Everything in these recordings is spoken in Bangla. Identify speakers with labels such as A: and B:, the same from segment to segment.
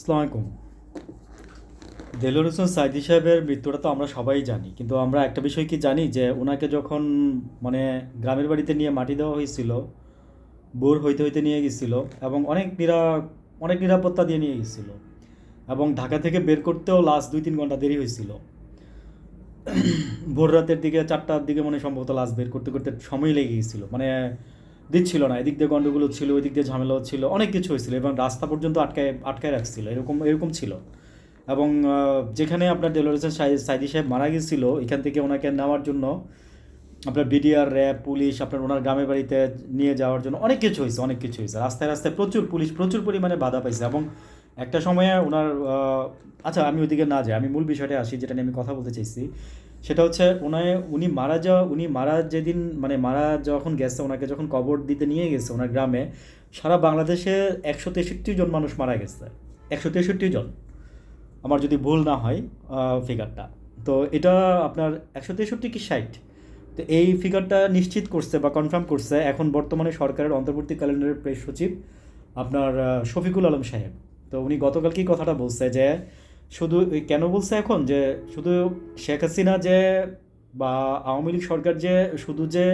A: আসসালামু আলাইকুম। দেলোয়ার হোসেন সাইদি সাহেবের মৃত্যুটা তো আমরা সবাই জানি, কিন্তু আমরা একটা বিষয় কি জানি যে ওনাকে যখন মানে গ্রামের বাড়িতে নিয়ে মাটি দেওয়া হয়েছিল, বোর হইতে হইতে নিয়ে গেছিল এবং অনেক নিরাপত্তা দিয়ে নিয়ে গেছিল, এবং ঢাকা থেকে বের করতেও লাস্ট 2-3 ঘন্টা দেরি হয়েছিল। ভোর রাতের দিকে 4টার দিকে মানে সম্ভবত লাস্ট বের করতে করতে সময় লেগে গেছিল, মানে দিচ্ছিল না, এদিক দিয়ে গন্ডগোল ছিল, ওই দিক দিয়ে ঝামেলা হচ্ছিল, অনেক কিছু হয়েছিল এবং রাস্তা পর্যন্ত আটকায় আটকায় রাখছিল, এরকম এরকম ছিল। এবং যেখানে আপনার দেলোয়ার হোসেন সাইদি সাহেব মারা গেছিল, এখান থেকে ওনাকে নেওয়ার জন্য আপনার বিডিআর, র্যাব, পুলিশ আপনার ওনার গ্রামের বাড়িতে নিয়ে যাওয়ার জন্য অনেক কিছু হয়েছে, অনেক কিছু হয়েছে। রাস্তায় রাস্তায় প্রচুর পুলিশ প্রচুর পরিমাণে বাধা পাইছে, এবং একটা সময়ে ওনার আচ্ছা আমি ওইদিকে না যাই, আমি মূল বিষয়টা আসি, যেটা নিয়ে আমি কথা বলতে চাইছি। সেটা হচ্ছে উনি মারা যেদিন মানে মারা যখন গেছে, ওনাকে যখন কবর দিতে নিয়ে গেছে ওনার গ্রামে, সারা বাংলাদেশে 163 জন মানুষ মারা গেছে। 163 জন, আমার যদি ভুল না হয় ফিগারটা। তো এটা আপনার 163 কি 60, তো এই ফিগারটা নিশ্চিত করছে বা কনফার্ম করছে এখন বর্তমানে সরকারের অন্তর্বর্তীকালীন প্রেস সচিব আপনার শফিকুল আলম সাহেব। তো উনি গতকালকেই কথাটা বলছে যে শুধু কেন বলছে এখন যে শুধু শেখ হাসিনা যে বা আওয়ামী লীগ সরকার যে শুধু যে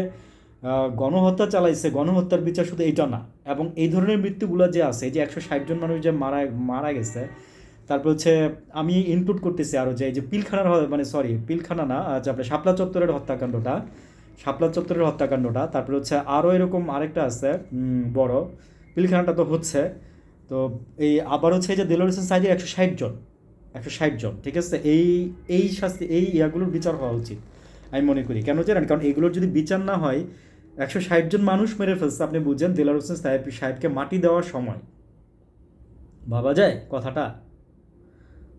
A: গণহত্যা চালাইছে, গণহত্যার বিচার শুধু এইটা না, এবং এই ধরনের মৃত্যুগুলো যে আছে, এই যে 160 জন মানুষ যে মারা মারা গেছে, তারপর হচ্ছে আমি ইনক্লুড করতেছি আরও যে এই যে পিলখানার মানে সরি পিলখানা না, আচ্ছা আপনার শাপলা চত্বরের হত্যাকাণ্ডটা, তারপরে হচ্ছে আরও এরকম আরেকটা আছে বড়, পিলখানাটা তো হচ্ছে। তো এই আবার হচ্ছে এই যে দেলোয়ার হোসেন সাইদির 160 জন, 160 জন, ঠিক আছে। এই শাস্তি এই ইয়াগুলোর বিচার হওয়া উচিত আমি মনে করি। কেন জানেন? কারণ এগুলোর যদি বিচার না হয়, 160 জন মানুষ মেরে ফেলছে, আপনি বুঝছেন দেলোয়ার হোসেন সাহেবকে মাটি দেওয়ার সময়, ভাবা যায় কথাটা?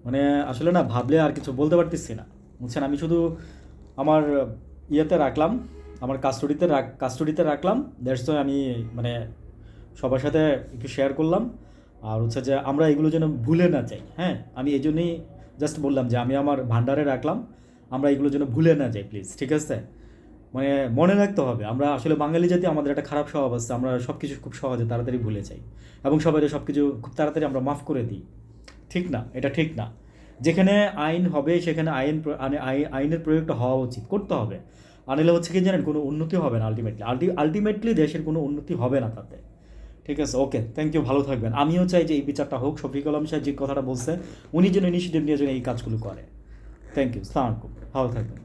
A: মানে আসলে না ভাবলে আর কিছু বলতে পারতেছি না, বুঝছেন। আমি শুধু আমার ইয়েতে রাখলাম, আমার কাস্টডিতে রাখলাম, দ্যাটস ওয়াই আমি মানে সবার সাথে একটু শেয়ার করলাম। আর হচ্ছে যে আমরা এগুলো যেন ভুলে না যাই, হ্যাঁ, আমি এই জন্যই জাস্ট বললাম যে আমি আমার ভান্ডারে রাখলাম, আমরা এগুলো যেন ভুলে না যাই প্লিজ, ঠিক আছে। মানে মনে রাখতে হবে, আমরা আসলে বাঙালি জাতি, আমাদের একটা খারাপ স্বভাব আছে, আমরা সব কিছু খুব সহজে তাড়াতাড়ি ভুলে যাই, এবং সবাই সব কিছু খুব তাড়াতাড়ি আমরা মাফ করে দিই। ঠিক না, এটা ঠিক না। যেখানে আইন হবে সেখানে আইনের প্রয়োগটা হওয়া উচিত, করতে হবে। আনলে হচ্ছে কি জানেন, কোনো উন্নতি হবে না, আলটিমেটলি দেশের কোনো উন্নতি হবে না তাতে। ঠিক আছে, ওকে, থ্যাংক ইউ, ভালো থাকবেন। আমিও চাই যে এই বিচারটা হোক, শফিক আলম সাহেব যে কথাটা বলছে, উনি যেন ইনিশিয়েটিভ নিয়ে যেন এই কাজগুলো করে। থ্যাংক ইউ, সালাম আলাইকুম, ভালো থাকবেন।